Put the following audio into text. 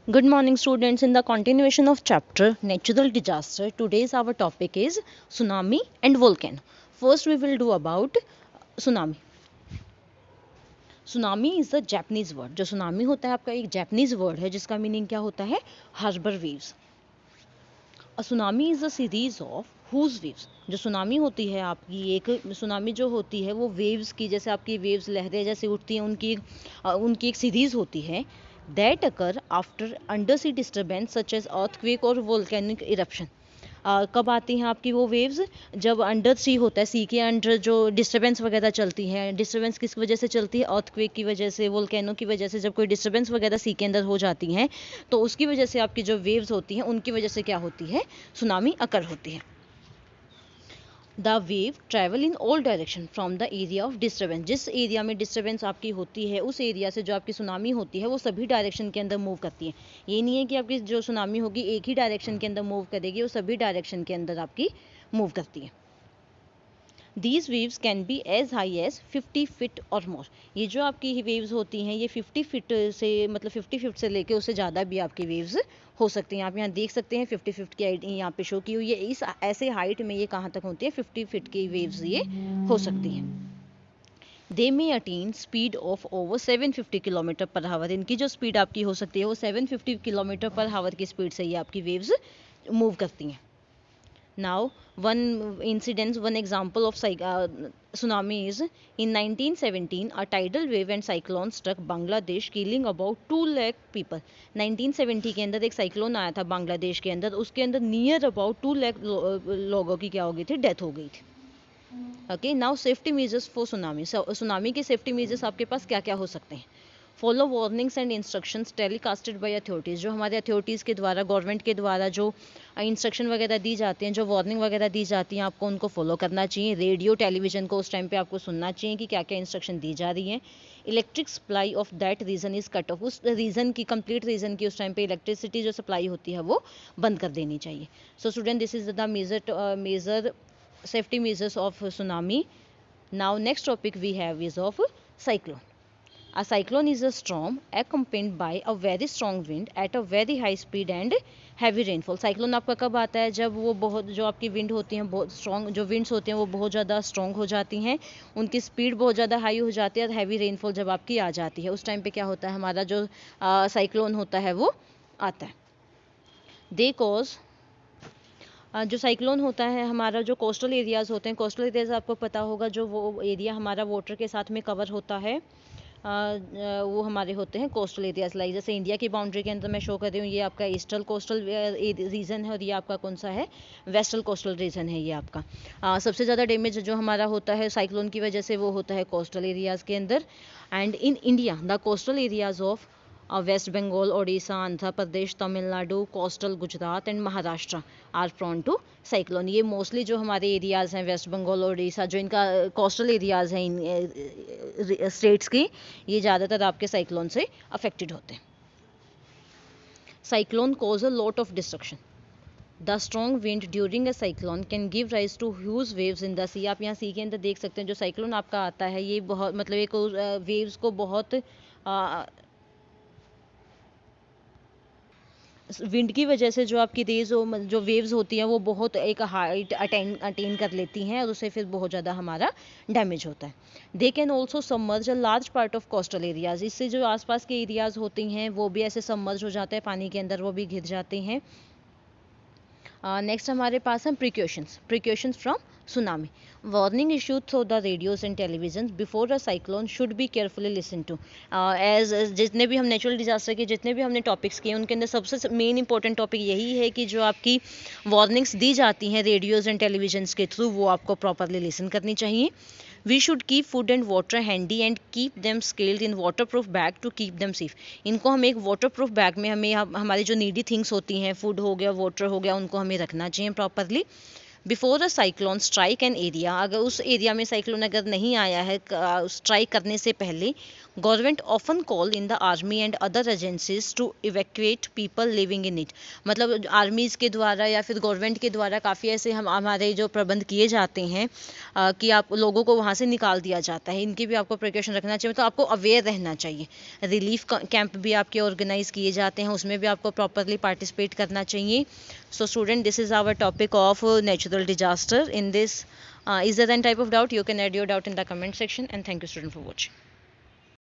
Good morning, students. In the continuation of chapter Natural Disaster, today's our topic is tsunami and volcano. First, we will do about tsunami. Tsunami is a Japanese word. जो tsunami होता है आपका एक Japanese word है जिसका meaning क्या होता है harbor waves. A tsunami is a series of whose waves. जो सुनामी होती है आपकी एक सुनामी जो होती है वो वेव्स की जैसे आपकी वेव्स लहरें जैसे उठती हैं उनकी एक सीरीज होती है that occur after under sea disturbance such as earthquake और वोल्केनिक इरप्शन. कब आती हैं आपकी वो वेव्स जब अंडर सी होता है सी के अंडर जो डिस्टर्बेंस वगैरह चलती है. डिस्टर्बेंस किस वजह से चलती है अर्थक्वेक की वजह से वोल्केनो की वजह से. जब कोई डिस्टर्बेंस वगैरह सी के अंदर हो जाती हैं तो उसकी वजह से आपकी जो वेव्स होती हैं उनकी वजह से क्या होती है सुनामी अकर होती है. The wave travel in all direction from the area of disturbance. जिस एरिया में डिस्टर्बेंस आपकी होती है उस एरिया से जो आपकी सुनामी होती है वो सभी डायरेक्शन के अंदर मूव करती है. ये नहीं है कि आपकी जो सुनामी होगी एक ही डायरेक्शन के अंदर मूव करेगी, वो सभी डायरेक्शन के अंदर आपकी मूव करती है. These waves can be as high as 50 feet or more. ये जो आपकी वेव्स होती हैं ये 50 फीट से मतलब 50 फीट से लेके उससे ज़्यादा भी आपकी वेव्स हो सकती हैं. आप यहाँ देख सकते हैं 50 फीट की यहाँ पे शो की हुई है. इस ऐसे हाइट में ये कहाँ तक होती है 50 फीट की वेव्स ये हो सकती हैं. They may attain speed of over 750 kilometre per hour. इनकी जो स्पीड आपकी हो सकती है वो 750 किलोमीटर पर हावर की स्पीड से ये आपकी वेव्स मूव करती हैं. Now, one example of tsunami is in 1917, a tidal wave and cyclone struck Bangladesh, killing about 2 lakh people. 1970 के अंदर एक साइक्लोन आया था बांग्लादेश के अंदर, उसके अंदर नियर अबाउट 2 लाख लोगों की क्या हो गई थी, डेथ हो गई थी. Okay, now safety measures for tsunami. Tsunami के सेफ्टी मेजर्स आपके पास क्या क्या हो सकते हैं. Follow warnings and instructions telecasted by authorities. जो हमारे अथॉरिटीज़ के द्वारा गवर्नमेंट के द्वारा जो इंस्ट्रक्शन वगैरह दी जाती हैं, जो वार्निंग वगैरह दी जाती हैं, आपको उनको फॉलो करना चाहिए. रेडियो टेलीविज़न को उस टाइम पे आपको सुनना चाहिए कि क्या क्या इंस्ट्रक्शन दी जा रही हैं. Electric supply of that region is cut off. उस रीजन की कंप्लीट रीजन की उस टाइम पे इलेक्ट्रिसिटी जो सप्लाई होती है वो बंद कर देनी चाहिए. So student, this is the major safety measures of tsunami. Now next topic we have is of cyclone. A cyclone is a storm accompanied by a very strong wind at a very high speed and heavy rainfall. cyclone आपका कब आता है जब वो बहुत जो आपकी wind होती हैं बहुत स्ट्रॉन्ग जो विंड्स होती हैं वो बहुत ज़्यादा स्ट्रॉन्ग हो जाती हैं, उनकी स्पीड बहुत ज़्यादा हाई हो जाती है और हैवी रेनफॉल जब आपकी आ जाती है उस टाइम पे क्या होता है हमारा जो साइक्लोन होता है वो आता है. दे कॉज जो साइक्लोन होता है हमारा जो कोस्टल एरियाज़ होते हैं, कोस्टल एरियाज़ आपको पता होगा जो वो एरिया हमारा वाटर के साथ में कवर होता है वो हमारे होते हैं कोस्टल एरियाज़. लाइक जैसे इंडिया की बाउंड्री के अंदर मैं शो कर रही हूँ ये आपका ईस्टर्न कोस्टल रीजन है और ये आपका कौन सा है वेस्टर्न कोस्टल रीजन है. ये आपका सबसे ज़्यादा डैमेज जो हमारा होता है साइक्लोन की वजह से वो होता है कोस्टल एरियाज़ के अंदर. And in India the coastal areas of West Bengal, Odisha, Andhra Pradesh, Tamil Nadu, coastal Gujarat and Maharashtra are prone to cyclone. ये मोस्टली जो हमारे एरियाज़ हैं वेस्ट बंगाल ओडिशा जो इनका कोस्टल एरियाज़ हैं इन स्टेट्स की, ये ज़्यादातर आपके साइक्लोन से अफेक्टेड होते हैं. Cyclone cause a lot of destruction. The strong wind during a cyclone can give rise to huge waves in the sea. आप यहाँ सी के अंदर देख सकते हैं जो साइक्लोन आपका आता है ये बहुत मतलब एक वेव्स को बहुत विंड की वजह से जो आपकी रेज जो वेव्स होती हैं वो बहुत एक हाइट अटेन कर लेती हैं और उससे फिर बहुत ज़्यादा हमारा डैमेज होता है. They can also submerge a large part of coastal areas. इससे जो आसपास के एरियाज होते हैं वो भी ऐसे सबमर्ज हो जाते हैं पानी के अंदर, वो भी घिर जाते हैं. नेक्स्ट हमारे पास हैं precautions from tsunami. Warning issue through the radios and television before a cyclone should be carefully listen to. As जितने भी हम नेचुरल डिजास्टर के जितने भी हमने टॉपिक्स किए उनके अंदर सबसे मेन इंपॉर्टेंट टॉपिक यही है कि जो आपकी वार्निंग्स दी जाती हैं रेडियोज एंड टेलीविजन के थ्रू वो आपको प्रॉपरली लिसन करनी चाहिए. We should keep food and water handy and keep them sealed in waterproof bag to keep them safe. इनको हम एक वाटर प्रूफ बैग में हमें हमारी जो नीडी थिंग्स होती हैं फूड हो गया वाटर हो गया उनको हमें रखना चाहिए properly. Before a cyclone strike an area. अगर उस एरिया में साइक्लोन अगर नहीं आया है स्ट्राइक करने से पहले Government often call in the army and other agencies to evacuate people living in it. मतलब आर्मीज के द्वारा या फिर गवर्नमेंट के द्वारा काफ़ी ऐसे हमारे जो प्रबंध किए जाते हैं कि आप लोगों को वहाँ से निकाल दिया जाता है, इनकी भी आपको प्रिकॉशन रखना चाहिए, मतलब आपको अवेयर रहना चाहिए। रिलीफ कैंप भी आपके ऑर्गेनाइज किए जाते हैं, उसमें भी आपको प्रॉपरली पार्टिसिपेट करना चाहिए। So student, this is our topic of natural disaster in this. Is there any type of doubt? You can add your doubt in the comment section, and thank you student for watching.